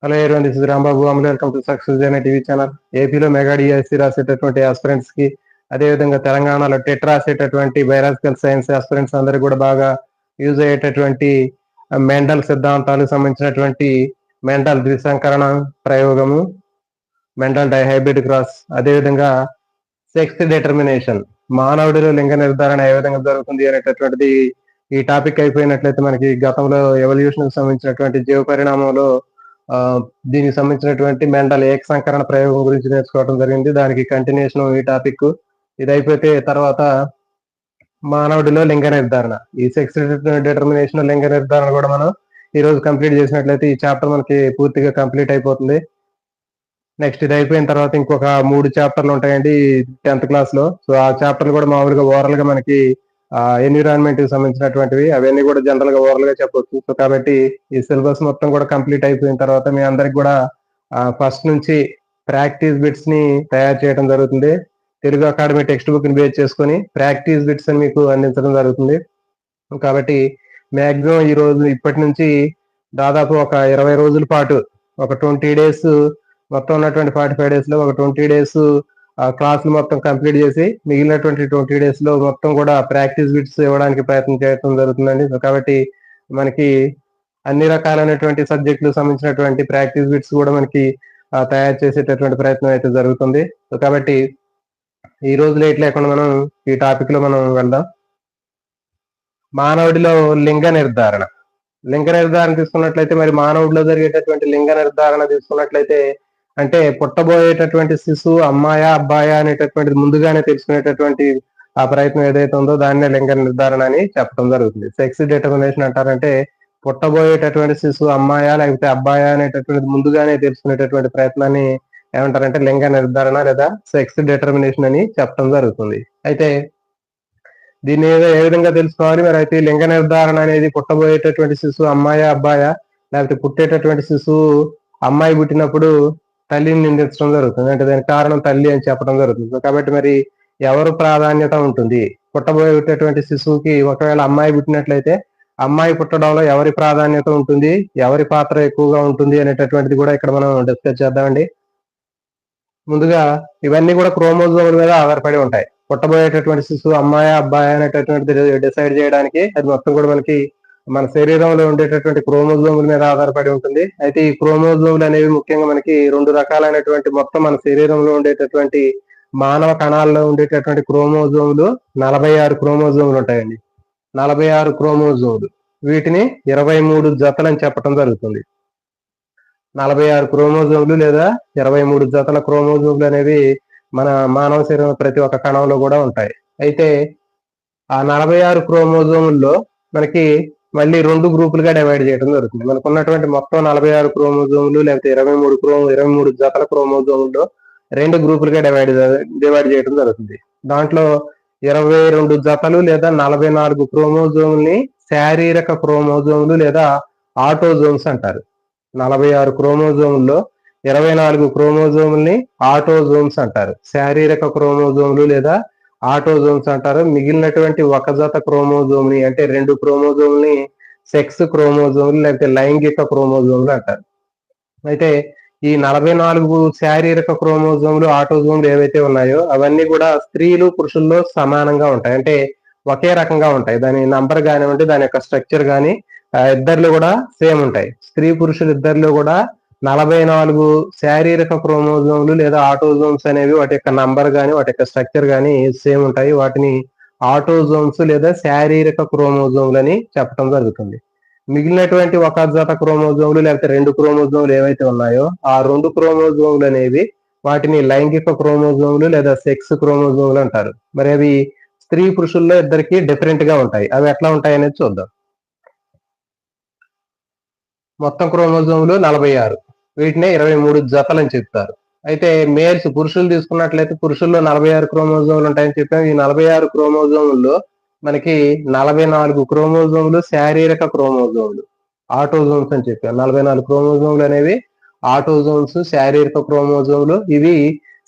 Hello everyone, this is Rambabu. Welcome to success journey TV channel. ఏపీలో mega DSC రాసేటటువంటి aspirants కి, అదేవిధంగా తెలంగాణలో TET రాసేటటువంటి biological science aspirants అందరికీ కూడా బాగా యూజ్ అయ్యేటటువంటి మెండల్ సిద్ధాంతాలకు సంబంధించినటువంటి మెండల్ ద్విసంకరణ ప్రయోగము, మెండల్ డైహైబ్రిడ్ క్రాస్, అదేవిధంగా సెక్స్ డిటర్మినేషన్, మానవుడిలో లింగ నిర్ధారణ ఏ విధంగా జరుగుతుంది అనేటటువంటిది ఈ టాపిక్ అయిపోయినట్లయితే మనకి గతంలో ఎవల్యూషన్ కి సంబంధించినటువంటి జీవ పరిణామంలో దీనికి సంబంధించినటువంటి మెండల్ ఏకసంకరణ ప్రయోగం గురించి నేర్చుకోవడం జరిగింది. దానికి కంటిన్యూషన్ ఈ టాపిక్. ఇది అయిపోతే తర్వాత మానవుడిలో లింగ నిర్ధారణ, ఈ సెక్స్ డిటర్మినేషన్ లింగ నిర్ధారణ కూడా మనం ఈ రోజు కంప్లీట్ చేసినట్లయితే ఈ చాప్టర్ మనకి పూర్తిగా కంప్లీట్ అయిపోతుంది. నెక్స్ట్ ఇది అయిపోయిన తర్వాత ఇంకొక 3 చాప్టర్లు ఉంటాయండి 10th క్లాస్ లో. సో ఆ చాప్టర్లు కూడా మామూలుగా ఓవరాల్ గా మనకి ఎన్విరాన్మెంట్ కి సంబంధించినటువంటివి, అవన్నీ కూడా జనరల్ గా ఓవరాల్ గా చెప్పొచ్చు. సో కాబట్టి ఈ సిలబస్ మొత్తం కూడా కంప్లీట్ అయిపోయిన తర్వాత మీ అందరికి కూడా ఫస్ట్ నుంచి ప్రాక్టీస్ బిట్స్ ని తయారు చేయడం జరుగుతుంది. తెలుగు అకాడమీ టెక్స్ట్ బుక్ ని బేస్ చేసుకొని ప్రాక్టీస్ బిట్స్ అని మీకు అందించడం జరుగుతుంది. కాబట్టి మాక్సిమం ఈ రోజు ఇప్పటి నుంచి దాదాపు ఒక 20 రోజుల పాటు, ఒక 20 డేస్, మొత్తం ఉన్నటువంటి 45 డేస్ లో ఒక 20 డేస్ క్లాసులు మొత్తం కంప్లీట్ చేసి మిగిలినటువంటి 20 డేస్ లో మొత్తం కూడా ప్రాక్టీస్ బిట్స్ ఇవ్వడానికి ప్రయత్నం చేయడం జరుగుతుందండి. కాబట్టి మనకి అన్ని రకాలైనటువంటి సబ్జెక్టులకు సంబంధించినటువంటి ప్రాక్టీస్ బిట్స్ కూడా మనకి తయారు చేసేటటువంటి ప్రయత్నం అయితే జరుగుతుంది. సో కాబట్టి ఈ రోజు లేట్ లేకుండా మనం ఈ టాపిక్ లో మనం వెళ్దాం. మానవుడిలో లింగ నిర్ధారణ. లింగ నిర్ధారణ తీసుకున్నట్లయితే మరి మానవుడిలో జరిగేటటువంటి లింగ నిర్ధారణ తీసుకున్నట్లయితే అంటే పుట్టబోయేటటువంటి శిశువు అమ్మాయా అబ్బాయా అనేటటువంటిది ముందుగానే తెలుసుకునేటటువంటి ఆ ప్రయత్నం ఏదైతే ఉందో దాన్నే లింగ నిర్ధారణ అని చెప్పడం జరుగుతుంది. సెక్స్ డిటర్మినేషన్ అంటారంటే పుట్టబోయేటటువంటి శిశువు అమ్మాయా లేకపోతే అబ్బాయా అనేటటువంటిది ముందుగానే తెలుసుకునేటటువంటి ప్రయత్నాన్ని ఏమంటారంటే లింగ నిర్ధారణ లేదా సెక్స్ డిటర్మినేషన్ అని చెప్పడం జరుగుతుంది. అయితే దీన్ని ఏ విధంగా తెలుసుకోవాలి మరి? అయితే లింగ నిర్ధారణ అనేది పుట్టబోయేటటువంటి శిశువు అమ్మాయా అబ్బాయా, లేకపోతే పుట్టేటటువంటి శిశువు అమ్మాయి పుట్టినప్పుడు తల్లిని నిందించడం జరుగుతుంది, అంటే దానికి కారణం తల్లి అని చెప్పడం జరుగుతుంది. కాబట్టి మరి ఎవరు ప్రాధాన్యత ఉంటుంది? పుట్టబోయేటటువంటి శిశువుకి ఒకవేళ అమ్మాయి పుట్టినట్లయితే అమ్మాయి పుట్టడంలో ఎవరి ప్రాధాన్యత ఉంటుంది, ఎవరి పాత్ర ఎక్కువగా ఉంటుంది అనేటటువంటిది కూడా ఇక్కడ మనం డిస్కస్ చేద్దామండి. ముందుగా ఇవన్నీ కూడా క్రోమోజోముల మీద ఆధారపడి ఉంటాయి. పుట్టబోయేటటువంటి శిశువు అమ్మాయా అబ్బాయా అనేటటువంటిది డిసైడ్ చేయడానికి అది మొత్తం కూడా మనకి మన శరీరంలో ఉండేటటువంటి క్రోమోజోముల మీద ఆధారపడి ఉంటుంది. అయితే ఈ క్రోమోజోములు అనేవి ముఖ్యంగా మనకి 2 రకాలైనటువంటి, మొత్తం మన శరీరంలో ఉండేటటువంటి మానవ కణాల్లో ఉండేటటువంటి క్రోమోజోములు 46 క్రోమోజోములు ఉంటాయండి. 46 క్రోమోజోములు, వీటిని 23 జతలు అని చెప్పడం జరుగుతుంది. 46 క్రోమోజోములు లేదా 23 జతల క్రోమోజోములు అనేవి మన మానవ శరీరం ప్రతి ఒక్క కణంలో కూడా ఉంటాయి. అయితే ఆ 46 క్రోమోజోముల్లో మనకి మళ్ళీ 2 గ్రూపులుగా డివైడ్ చేయడం జరుగుతుంది. మనకు ఉన్నటువంటి మొత్తం 46 క్రోమోజోములు లేకపోతే 23 జతల క్రోమోజోముల్లో 2 గ్రూపులుగా డివైడ్ చేయడం జరుగుతుంది. దాంట్లో 22 జతలు లేదా 44 క్రోమోజోముల్ని శారీరక క్రోమోజోములు లేదా ఆటోజోమ్స్ అంటారు. 46 క్రోమోజోముల్లో 24 క్రోమోజోముల్ని ఆటోజోమ్స్ అంటారు, శారీరక క్రోమోజోములు లేదా ఆటోజోమ్స్ అంటారు. మిగిలినటువంటి ఒక జత క్రోమోజోమ్ని అంటే 2 క్రోమోజోమ్ని సెక్స్ క్రోమోజోములు లేకపోతే లైంగిక క్రోమోజోములు అంటారు. అయితే ఈ 44 శారీరక క్రోమోజోములు ఆటోజోములు ఏవైతే ఉన్నాయో అవన్నీ కూడా స్త్రీలు పురుషుల్లో సమానంగా ఉంటాయి, అంటే ఒకే రకంగా ఉంటాయి. దాని నంబర్ కానివ్వండి, దాని యొక్క స్ట్రక్చర్ కానీ ఇద్దరిలో కూడా సేమ్ ఉంటాయి. స్త్రీ పురుషులు ఇద్దరిలో కూడా 44 శారీరక క్రోమోజోములు లేదా ఆటోజోమ్స్ అనేవి వాటి యొక్క నంబర్ కానీ వాటి యొక్క స్ట్రక్చర్ కానీ సేమ్ ఉంటాయి. వాటిని ఆటోజోమ్స్ లేదా శారీరక క్రోమోజోములు అని చెప్పడం జరుగుతుంది. మిగిలినటువంటి ఒక జత క్రోమోజోములు లేకపోతే 2 క్రోమోజోములు ఏవైతే ఉన్నాయో ఆ 2 క్రోమోజోములు అనేవి వాటిని లైంగిక క్రోమోజోములు లేదా సెక్స్ క్రోమోజోములు అంటారు. మరి అవి స్త్రీ పురుషుల్లో ఇద్దరికి డిఫరెంట్ గా ఉంటాయి. అవి ఎట్లా ఉంటాయి అనేది చూద్దాం. మొత్తం క్రోమోజోములు 46, వీటినే 23 జతలు అని చెప్తారు. అయితే మేల్స్ పురుషులు తీసుకున్నట్లయితే పురుషుల్లో 46 క్రోమోజోములు ఉంటాయని చెప్పాం. ఈ 46 క్రోమోజోముల్లో మనకి 44 క్రోమోజోములు శారీరక క్రోమోజోములు, ఆటోజోమ్స్ అని చెప్పాం. 44 క్రోమోజోములు అనేవి ఆటోజోమ్స్, శారీరక క్రోమోజోములు. ఇవి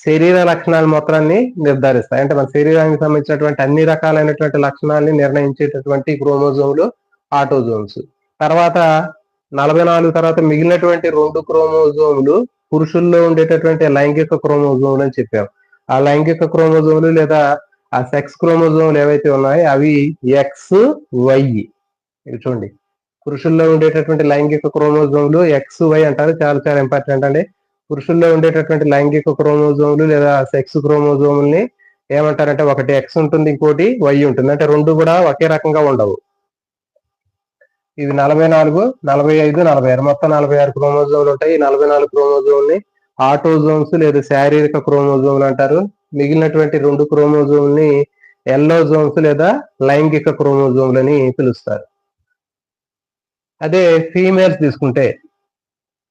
శరీర లక్షణాల మొత్తాన్ని నిర్ధారిస్తాయి, అంటే మన శరీరానికి సంబంధించినటువంటి అన్ని రకాలైనటువంటి లక్షణాలని నిర్ణయించేటటువంటి క్రోమోజోములు ఆటోజోమ్స్. తర్వాత 44 తర్వాత మిగిలినటువంటి 2 క్రోమోజోములు పురుషుల్లో ఉండేటటువంటి లైంగిక క్రోమోజోములు అని చెప్పాం. ఆ లైంగిక క్రోమోజోములు లేదా ఆ సెక్స్ క్రోమోజోములు ఏవైతే ఉన్నాయో అవి ఎక్స్ వై. ఇది చూడండి, పురుషుల్లో ఉండేటటువంటి లైంగిక క్రోమోజోములు ఎక్స్ వై అంటారు. చాలా చాలా ఇంపార్టెంట్ అండి. పురుషుల్లో ఉండేటటువంటి లైంగిక క్రోమోజోములు లేదా సెక్స్ క్రోమోజోముల్ని ఏమంటారంటే ఒకటి ఎక్స్ ఉంటుంది, ఇంకోటి వై ఉంటుంది. అంటే రెండు కూడా ఒకే రకంగా ఉండవు. ఇవి 44, 45, 46 మొత్తం 46 క్రోమోజోములు ఉంటాయి. ఈ 44 క్రోమోజోముల్ని ఆటోజోమ్స్ లేదా శారీరక క్రోమోజోములు అంటారు. మిగిలినటువంటి 2 క్రోమోజోముల్ని ఎల్లోజోమ్స్ లేదా లైంగిక క్రోమోజోములని పిలుస్తారు. అదే ఫీమేల్స్ తీసుకుంటే,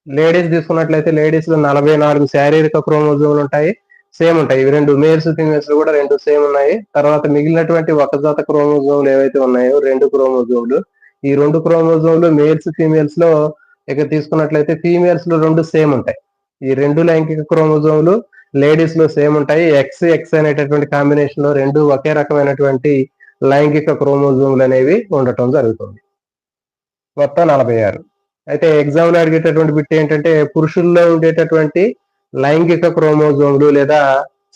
లేడీస్ తీసుకున్నట్లయితే లేడీస్ లో 44 శారీరక క్రోమోజోములు ఉంటాయి, సేమ్ ఉంటాయి. ఇవి రెండు మేల్స్ ఫీమేల్స్ కూడా రెండు సేమ్ ఉన్నాయి. తర్వాత మిగిలినటువంటి ఒక జత క్రోమోజోములు ఏవైతే ఉన్నాయో 2 క్రోమోజోములు, ఈ 2 క్రోమోజోములు మేల్స్ ఫీమేల్స్ లో ఇక తీసుకున్నట్లయితే ఫీమేల్స్ లో 2 సేమ్ ఉంటాయి. ఈ 2 లైంగిక క్రోమోజోములు లేడీస్ లో సేమ్ ఉంటాయి. ఎక్స్ ఎక్స్ అనేటటువంటి కాంబినేషన్ లో 2 ఒకే రకమైనటువంటి లైంగిక క్రోమోజోములు అనేవి ఉండటం జరుగుతుంది. మొత్తం 46. అయితే ఎగ్జామ్ లో అడిగేటటువంటి బిట్ ఏంటంటే పురుషుల్లో ఉండేటటువంటి లైంగిక క్రోమోజోములు లేదా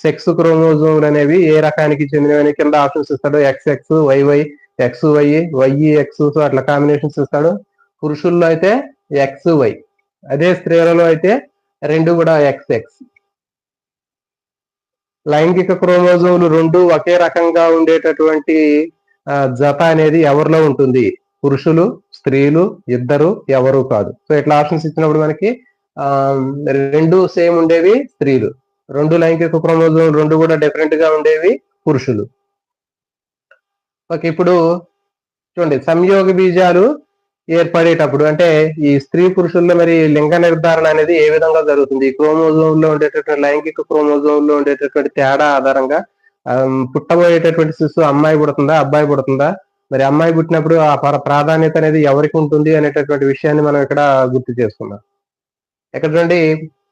సెక్స్ క్రోమోజోములు అనేవి ఏ రకానికి చెందినవని కింద ఆప్షన్స్ ఇస్తాడు. X X, Y Y, X Y, Y X, so అట్లా కాంబినేషన్స్ ఇస్తాడు. పురుషుల్లో అయితే ఎక్స్ వై, అదే స్త్రీలలో అయితే రెండు కూడా ఎక్స్ ఎక్స్. లైంగిక క్రోమోజోములు రెండు ఒకే రకంగా ఉండేటటువంటి జత అనేది ఎవరిలో ఉంటుంది? పురుషులు, స్త్రీలు, ఇద్దరు, ఎవరు కాదు. సో ఇట్లా ఆప్షన్స్ ఇచ్చినప్పుడు మనకి రెండు సేమ్ ఉండేవి స్త్రీలు, రెండు లైంగిక క్రోమోజోములు రెండు కూడా డిఫరెంట్ గా ఉండేవి పురుషులు. ఓకే, ఇప్పుడు చూడండి, సంయోగ బీజాలు ఏర్పడేటప్పుడు అంటే ఈ స్త్రీ పురుషుల్లో మరి లింగ నిర్ధారణ అనేది ఏ విధంగా జరుగుతుంది? ఈ క్రోమోజోమ్ లో ఉండేటటువంటి లైంగిక క్రోమోజోమ్ లో ఉండేటటువంటి తేడా ఆధారంగా పుట్టబోయేటటువంటి శిశువు అమ్మాయి పుడుతుందా అబ్బాయి పుడుతుందా, మరి అమ్మాయి పుట్టినప్పుడు ఆ ప్రాధాన్యత అనేది ఎవరికి ఉంటుంది అనేటటువంటి విషయాన్ని మనం ఇక్కడ గుర్తు చేసుకున్నాం. ఇక్కడ చూడండి,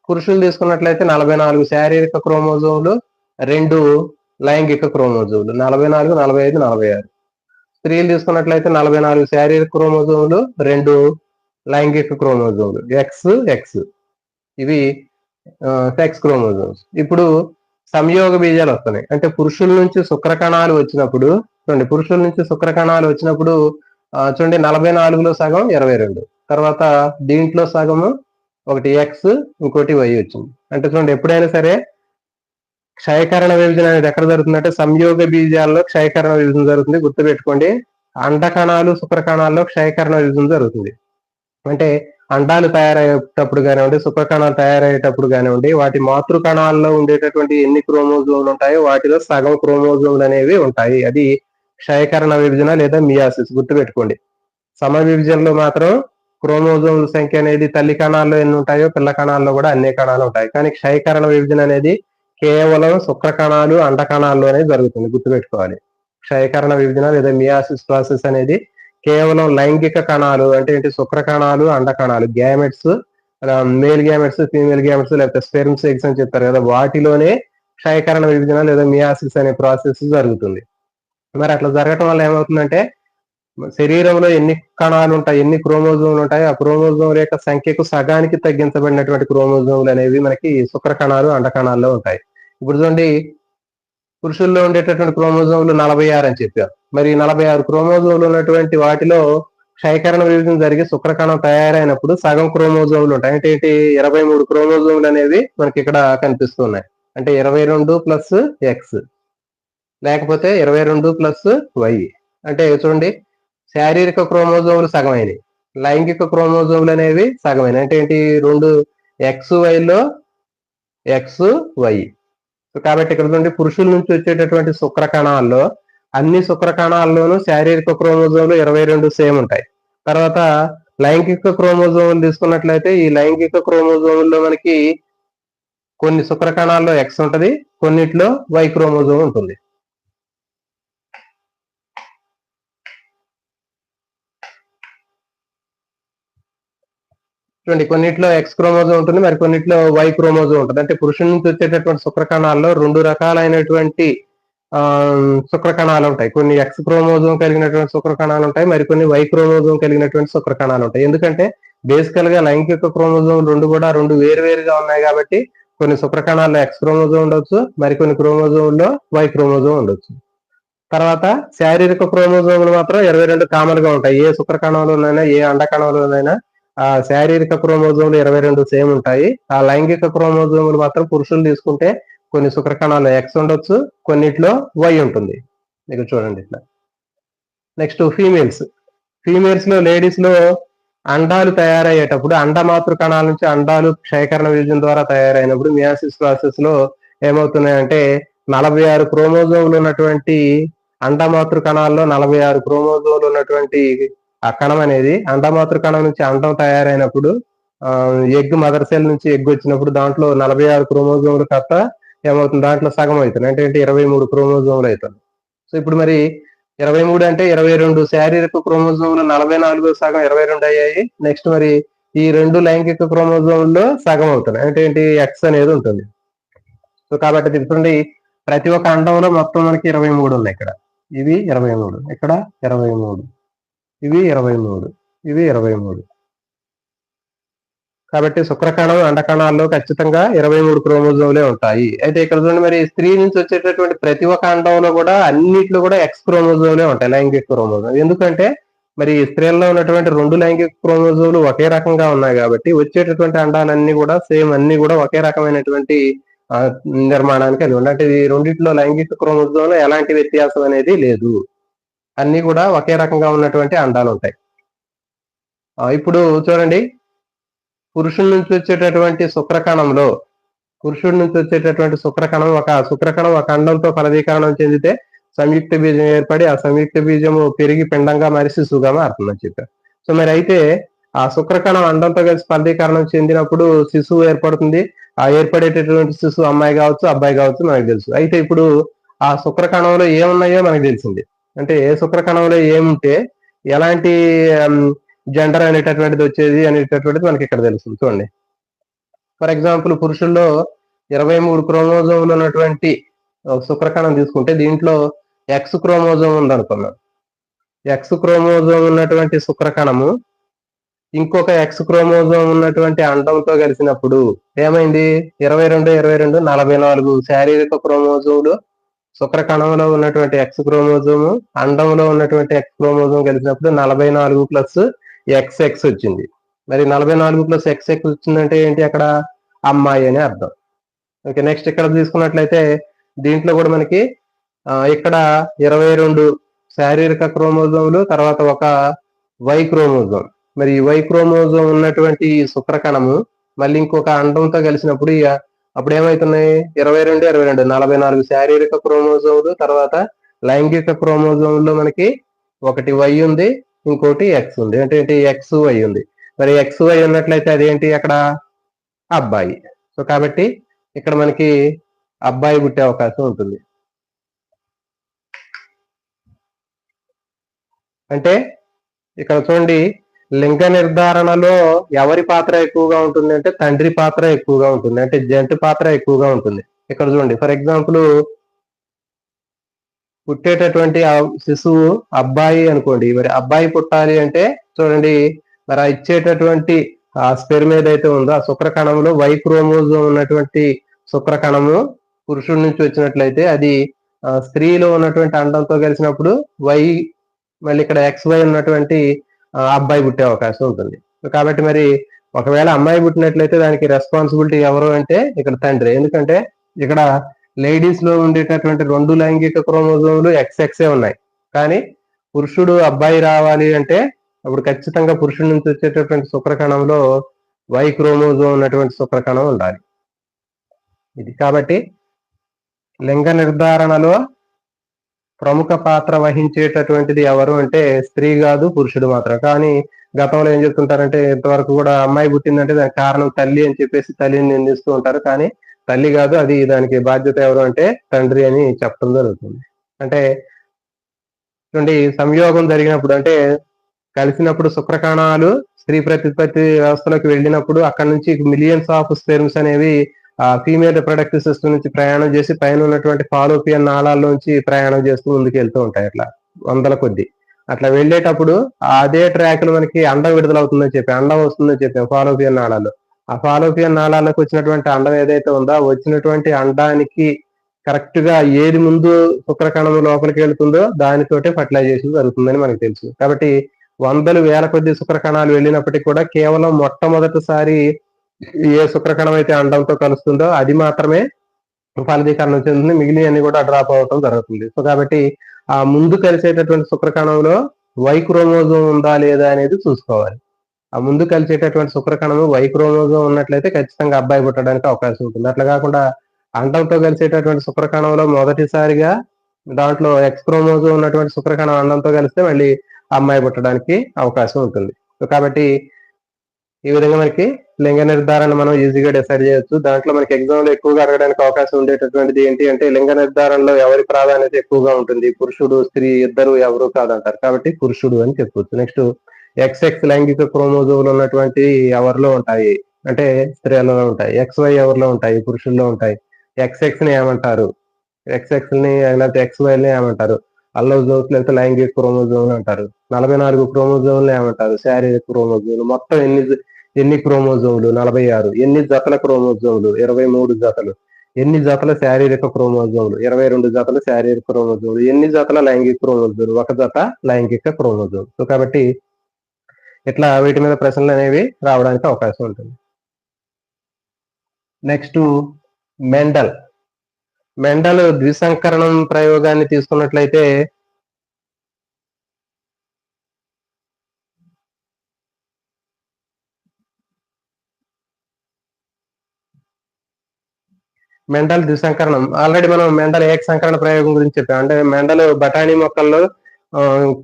పురుషులు తీసుకున్నట్లయితే 44 శారీరక క్రోమోజోములు, 2 లైంగిక క్రోమోజోములు, 44, 45, 46. స్త్రీలు తీసుకున్నట్లయితే 44 శారీరక క్రోమోజోములు, 2 లైంగిక క్రోమోజోములు, ఎక్స్ ఎక్స్. ఇవి సెక్స్ క్రోమోజోమ్స్. ఇప్పుడు సంయోగ బీజాలు వస్తున్నాయి. అంటే పురుషుల నుంచి శుక్రకణాలు వచ్చినప్పుడు, చూడండి, పురుషుల నుంచి శుక్రకణాలు వచ్చినప్పుడు చూడండి 44లో సగం 22, తర్వాత దీంట్లో సగము ఒకటి ఎక్స్ ఇంకోటి వై వచ్చింది. అంటే చూడండి, ఎప్పుడైనా సరే క్షయకరణ విభజన అనేది ఎక్కడ జరుగుతుందంటే సంయోగ బీజాల్లో క్షయకరణ విభజన జరుగుతుంది. గుర్తుపెట్టుకోండి, అండకణాలు శుక్రకణాల్లో క్షయకరణ విభజన జరుగుతుంది. అంటే అండాలు తయారయ్యేటప్పుడు కానివ్వండి, శుక్రకణాలు తయారయ్యేటప్పుడు కానివ్వండి, వాటి మాతృకణాల్లో ఉండేటటువంటి ఎన్ని క్రోమోజోములు ఉంటాయో వాటిలో సగం క్రోమోజోములు అనేవి ఉంటాయి. అది క్షయకరణ విభజన లేదా మియాసిస్. గుర్తుపెట్టుకోండి, సమ విభజనలో మాత్రం క్రోమోజోముల సంఖ్య అనేది తల్లి కణాల్లో ఎన్ని ఉంటాయో పిల్ల కణాల్లో కూడా అన్ని కణాలు ఉంటాయి. కానీ క్షయకరణ విభజన అనేది కేవలం శుక్రకణాలు అండకణాల్లోనే జరుగుతుంది. గుర్తుపెట్టుకోవాలి, క్షయకరణ విభజన లేదా మియాసిస్ ప్రాసెస్ అనేది కేవలం లైంగిక కణాలు అంటే ఏంటి, శుక్రకణాలు అండకణాలు, gametes, male gametes, female gametes, లేకపోతే స్పెర్మ్స్, ఎగ్స్ అని చెప్తారు కదా, వాటిలోనే క్షయకరణ విభజన లేదా మియాసిస్ అనే ప్రాసెస్ జరుగుతుంది. మరి అట్లా జరగటం వల్ల ఏమవుతుందంటే శరీరంలో ఎన్ని కణాలు ఉంటాయి, ఎన్ని క్రోమోజోములు ఉంటాయి, ఆ క్రోమోజోముల యొక్క సంఖ్యకు సగానికి తగ్గించబడినటువంటి క్రోమోజోములు అనేవి మనకి శుక్రకణాలు అండకణాల్లో ఉంటాయి. ఇప్పుడు చూడండి, పురుషుల్లో ఉండేటటువంటి క్రోమోజోములు 46 అని చెప్పారు. మరి 46 క్రోమోజోములు ఉన్నటువంటి వాటిలో క్షయకరణ విభజన జరిగి శుక్రకణం తయారైనప్పుడు సగం క్రోమోజోములు ఉంటాయి. అంటే ఏంటి, 23 క్రోమోజోములు అనేవి మనకి ఇక్కడ కనిపిస్తున్నాయి. అంటే 22 ప్లస్ ఎక్స్ లేకపోతే 22 ప్లస్ వై. అంటే చూడండి, శారీరక క్రోమోజోములు సగమైనవి, లైంగిక క్రోమోజోములు అనేవి సగమైనవి. అంటే ఏంటి, 2 ఎక్స్ వైలో ఎక్స్ వై. కాబట్టి ఇక్కడ నుండి పురుషుల నుంచి వచ్చేటటువంటి శుక్రకణాల్లో అన్ని శుక్రకణాల్లోనూ శారీరక క్రోమోజోములు 22 సేమ్ ఉంటాయి. తర్వాత లైంగిక క్రోమోజోములు తీసుకున్నట్లయితే ఈ లైంగిక క్రోమోజోముల్లో మనకి కొన్ని శుక్రకణాల్లో ఎక్స్ ఉంటది, కొన్నిట్లో వై క్రోమోజోమ్ ఉంటుంది. చూడండి, కొన్నిట్లో ఎక్స్ క్రోమోజోమ్ ఉంటుంది, మరి కొన్నిట్లో వై క్రోమోజోమ్ ఉంటుంది. అంటే పురుషుల నుంచి వచ్చేటటువంటి శుక్రకణాల్లో 2 రకాలైనటువంటి శుక్రకణాలు ఉంటాయి. కొన్ని ఎక్స్ క్రోమోజోమ్ కలిగినటువంటి శుక్రకణాలు ఉంటాయి, మరికొన్ని వై క్రోమోజోమ్ కలిగినటువంటి శుక్రకణాలు ఉంటాయి. ఎందుకంటే బేసికల్ గా లైంగిక క్రోమోజోమ్ రెండు వేరువేరుగా ఉన్నాయి కాబట్టి కొన్ని శుక్రకణాల్లో ఎక్స్ క్రోమోజోమ్ ఉండొచ్చు, మరికొన్ని క్రోమోజోమ్లో వై క్రోమోజోమ్ ఉండొచ్చు. తర్వాత శారీరక క్రోమోజోములు మాత్రం 22 కామన్ గా ఉంటాయి. ఏ శుక్రకణంలోనైనా ఏ అండకణంలోనైనా ఆ శారీరక క్రోమోజోములు 22 సేమ్ ఉంటాయి. ఆ లైంగిక క్రోమోజోములు మాత్రం పురుషులు తీసుకుంటే కొన్ని శుక్రకణాల్లో ఎక్స్ ఉండొచ్చు, కొన్నిట్లో వై ఉంటుంది. మీకు చూడండి ఇట్లా. నెక్స్ట్ ఫీమేల్స్ లో లేడీస్ లో అండాలు తయారయ్యేటప్పుడు అండమాతృ కణాల నుంచి అండాలు క్షయకరణ విభజన ద్వారా తయారైనప్పుడు మియాసిస్ ప్రాసెస్ లో ఏమవుతున్నాయంటే 46 క్రోమోజోములు ఉన్నటువంటి అండమాతృ కణాల్లో 46 క్రోమోజోములు ఉన్నటువంటి ఆ కణం అనేది అండమాతృ కణం నుంచి అండం తయారైనప్పుడు ఎగ్ మదర్ సెల్ నుంచి ఎగ్ వచ్చినప్పుడు దాంట్లో 46 క్రోమోజోములు కథ ఏమవుతుంది, దాంట్లో సగం అవుతుంది అంటే 23 క్రోమోజోములు అవుతుంది. సో ఇప్పుడు మరి 23 అంటే 22 శారీరక క్రోమోజోములు 44 సగం 22 అయ్యాయి. నెక్స్ట్ మరి ఈ 2 లైంగిక క్రోమోజోముల్లో సగం అవుతుంది అంటే ఏంటి, ఎక్స్ అనేది ఉంటుంది. సో కాబట్టి తెలుసుకోండి, ప్రతి ఒక్క అండంలో మొత్తం మనకి 23 ఉన్నాయి. ఇక్కడ ఇవి 23, ఇక్కడ 23, ఇవి 23, ఇవి 23. కాబట్టి శుక్రకణం అండకణాల్లో ఖచ్చితంగా 23 క్రోమోజోములే ఉంటాయి. అయితే ఇక్కడ చూడండి, మరి స్త్రీ నుంచి వచ్చేటటువంటి ప్రతి ఒక్క అండంలో కూడా అన్నిట్లో కూడా ఎక్స్ క్రోమోజోములే ఉంటాయి, లైంగిక క్రోమోజోమ్. ఎందుకంటే మరి స్త్రీల్లో ఉన్నటువంటి 2 లైంగిక క్రోమోజోములు ఒకే రకంగా ఉన్నాయి కాబట్టి వచ్చేటటువంటి అండాలన్నీ కూడా సేమ్, అన్ని కూడా ఒకే రకమైనటువంటి నిర్మాణానికి అది ఉంది. అంటే ఈ రెండిట్లో లైంగిక క్రోమోజోమ్లో ఎలాంటి వ్యత్యాసం అనేది లేదు, అన్ని కూడా ఒకే రకంగా ఉన్నటువంటి అండాలు ఉంటాయి. ఇప్పుడు చూడండి, పురుషుడి నుంచి వచ్చేటటువంటి శుక్రకణం ఒక అండంతో ఫలదీకరణం చెందితే సంయుక్త బీజం ఏర్పడి ఆ సంయుక్త బీజము పెరిగి పిండంగా మరి శిశువుగా మారుతుందని చెప్పారు. సో మరి అయితే ఆ శుక్రకణం అండంతో కలిసి ఫలదీకరణం చెందినప్పుడు శిశువు ఏర్పడుతుంది. ఆ ఏర్పడేటటువంటి శిశువు అమ్మాయి కావచ్చు, అబ్బాయి కావచ్చు మనకు తెలుసు. అయితే ఇప్పుడు ఆ శుక్రకణంలో ఏమున్నాయో మనకు తెలిసింది. అంటే ఏ శుక్రకణంలో ఏముంటే ఎలాంటి జెండర్ అనేటటువంటిది వచ్చేది అనేటటువంటిది మనకి ఇక్కడ తెలుస్తుంది. చూడండి, ఫర్ ఎగ్జాంపుల్ పురుషుల్లో 23 క్రోమోజోములు ఉన్నటువంటి శుక్రకణం తీసుకుంటే దీంట్లో ఎక్స్ క్రోమోజోమ్ ఉందనుకున్నాం. ఎక్స్ క్రోమోజోమ్ ఉన్నటువంటి శుక్రకణము ఇంకొక ఎక్స్ క్రోమోజోమ్ ఉన్నటువంటి అండంతో కలిసినప్పుడు ఏమైంది, 22 44 శారీరక క్రోమోజోములు శుక్రకణంలో ఉన్నటువంటి ఎక్స్ క్రోమోజోము అండంలో ఉన్నటువంటి ఎక్స్ క్రోమోజోమ్ కలిసినప్పుడు 44 ప్లస్ XX వచ్చింది. మరి 44 ప్లస్ XX వచ్చిందంటే ఏంటి, అక్కడ అమ్మాయి అని అర్థం. ఓకే, నెక్స్ట్ ఇక్కడ తీసుకున్నట్లయితే దీంట్లో కూడా మనకి ఇక్కడ 22 శారీరక క్రోమోజోములు, తర్వాత ఒక వై క్రోమోజోమ్. మరి ఈ వై క్రోమోజోమ్ ఉన్నటువంటి శుక్రకణము మళ్ళీ ఇంకొక అండంతో కలిసినప్పుడు అప్పుడు ఏమవుతున్నాయి, 22 44 శారీరక క్రోమోజోములు, తర్వాత లైంగిక క్రోమోజోముల్లో మనకి ఒకటి వై ఉంది, ఇంకోటి ఎక్స్ ఉంది. అంటే ఏంటి, ఎక్స్ వై ఉంది. మరి ఎక్స్ వై ఉన్నట్లయితే అదేంటి, అక్కడ అబ్బాయి. సో కాబట్టి ఇక్కడ మనకి అబ్బాయి పుట్టే అవకాశం ఉంటుంది. అంటే ఇక్కడ చూడండి, లింగ నిర్ధారణలో ఎవరి పాత్ర ఎక్కువగా ఉంటుంది అంటే తండ్రి పాత్ర ఎక్కువగా ఉంటుంది, అంటే జంటి పాత్ర ఎక్కువగా ఉంటుంది. ఇక్కడ చూడండి, ఫర్ ఎగ్జాంపుల్ పుట్టేటటువంటి శిశువు అబ్బాయి అనుకోండి. మరి అబ్బాయి పుట్టాలి అంటే చూడండి, మరి ఆ ఇచ్చేటటువంటి ఆ స్పెర్మ్ ఏదైతే ఉందో ఆ శుక్రకణంలో వై క్రోమోజోమ్ ఉన్నటువంటి శుక్రకణము పురుషుడి నుంచి వచ్చినట్లయితే అది స్త్రీలో ఉన్నటువంటి అండంతో కలిసినప్పుడు వై, మళ్ళీ ఇక్కడ XY ఉన్నటువంటి అబ్బాయి పుట్టే అవకాశం ఉంటుంది. కాబట్టి మరి ఒకవేళ అమ్మాయి పుట్టినట్లయితే దానికి రెస్పాన్సిబిలిటీ ఎవరు అంటే ఇక్కడ తండ్రి. ఎందుకంటే ఇక్కడ లేడీస్ లో ఉండేటటువంటి 2 లైంగిక క్రోమోజోములు XXే ఉన్నాయి. కానీ పురుషుడు అబ్బాయి రావాలి అంటే అప్పుడు ఖచ్చితంగా పురుషుడి నుంచి వచ్చేటటువంటి శుక్రకణంలో వై క్రోమోజోమ్ ఉన్నటువంటి శుక్రకణం ఉండాలి. ఇది కాబట్టి లింగ నిర్ధారణలో ప్రముఖ పాత్ర వహించేటటువంటిది ఎవరు అంటే స్త్రీ కాదు, పురుషుడు మాత్రం. కానీ గతంలో ఏం చెప్తుంటారంటే ఇంతవరకు కూడా అమ్మాయి పుట్టిందంటే దానికి కారణం తల్లి అని చెప్పేసి తల్లిని నిందిస్తూ ఉంటారు. కానీ తల్లి కాదు, అది దానికి బాధ్యత ఎవరు అంటే తండ్రి అని చెప్పడం జరుగుతుంది. అంటే చూడండి, సంయోగం జరిగినప్పుడు అంటే కలిసినప్పుడు శుక్రకణాలు స్త్రీ ప్రతిపత్తి వ్యవస్థలోకి వెళ్ళినప్పుడు అక్కడ నుంచి మిలియన్స్ ఆఫ్ స్పెర్మ్స్ అనేవి ఫీమేల్ రిప్రొడక్టివ్ సిస్టమ్ నుంచి ప్రయాణం చేసి పైన ఉన్నటువంటి ఫాలోపియన్ నాళాల్లోంచి ప్రయాణం చేస్తూ ముందుకు వెళ్తూ ఉంటాయి. అట్లా వందల కొద్ది. అట్లా వెళ్ళేటప్పుడు అదే ట్రాక్ లో మనకి అండం విడుదలవుతుందని చెప్పి, అండం వస్తుందని చెప్పాం ఫాలోపియన్ నాళాలు. ఆ ఫాలోపియన్ నాళాలకు వచ్చినటువంటి అండం ఏదైతే ఉందో వచ్చినటువంటి అండానికి కరెక్ట్ గా ఏది ముందు శుక్రకణం లోపలికి వెళ్తుందో దానితోటే ఫర్టిలైజేషన్ జరుగుతుందని మనకు తెలుసు. కాబట్టి వందలు వేల కొద్ది శుక్రకణాలు వెళ్ళినప్పటికీ కూడా కేవలం మొట్టమొదటిసారి ఏ శుక్రకణం అయితే అండంతో కలుస్తుందో అది మాత్రమే ఫలదీకరణం చెందుతుంది, మిగిలినవన్నీ కూడా డ్రాప్ అవటం జరుగుతుంది. సో కాబట్టి ఆ ముందు కలిసేటటువంటి శుక్రకణంలో వై క్రోమోజోమ్ ఉందా లేదా అనేది చూసుకోవాలి. ఆ ముందు కలిసేటటువంటి శుక్రకణము వై క్రోమోజోమ్ ఉన్నట్లయితే ఖచ్చితంగా అబ్బాయి పుట్టడానికి అవకాశం ఉంటుంది. అట్లా కాకుండా అండంతో కలిసేటటువంటి శుక్రకణంలో మొదటిసారిగా దాంట్లో ఎక్స్ క్రోమోజోమ్ ఉన్నటువంటి శుక్రకణం అండంతో కలిస్తే మళ్ళీ అమ్మాయి పుట్టడానికి అవకాశం ఉంటుంది. సో కాబట్టి ఈ విధంగా మనకి లింగ నిర్ధారణ మనం ఈజీగా డిసైడ్ చేయొచ్చు. దాంట్లో మనకి ఎగ్జామ్ లో ఎక్కువగా అడగడానికి అవకాశం ఉండేటటువంటిది ఏంటి అంటే లింగ నిర్ధారణలో ఎవరి ప్రాధాన్యత ఎక్కువగా ఉంటుంది, పురుషుడు స్త్రీ ఇద్దరు ఎవరు కాదంటారు, కాబట్టి పురుషుడు అని చెప్పొచ్చు. నెక్స్ట్ ఎక్స్ఎక్స్ లైంగిక క్రోమోజోములు ఉన్నటువంటి ఎవరిలో ఉంటాయి అంటే స్త్రీలలో ఉంటాయి, XY ఎవరిలో ఉంటాయి పురుషుల్లో ఉంటాయి. ఎక్స్ఎక్స్ ని ఏమంటారు, ఎక్స్ఎక్స్ ని లేకపోతే XY ని ఏమంటారు, అల్లోజోమ్స్ లేకపోతే లైంగిక క్రోమోజోములు అంటారు. 44 క్రోమోజోములు ఏమంటారు, శారీరక క్రోమోజోములు. మొత్తం ఎన్ని క్రోమోజోములు 46. ఎన్ని జతల క్రోమోజోములు 23 జతలు. ఎన్ని జతల శారీరక క్రోమోజోములు 22 జతల శారీరక క్రోమోజోములు. ఎన్ని జతల లైంగిక క్రోమోజోములు 1 జత లైంగిక క్రోమోజోములు. సో కాబట్టి ఇట్లా వీటి మీద ప్రశ్నలు అనేవి రావడానికి అవకాశం ఉంటుంది. నెక్స్ట్ మెండల్ ద్విసంకరణం ప్రయోగాన్ని తీసుకున్నట్లయితే మెండల్ ద్విసంకరణం ఆల్రెడీ మనం మెండల్ ఏకసంకరణ ప్రయోగం గురించి చెప్పాం. అంటే మెండల్ బఠానీ మొక్కల్లో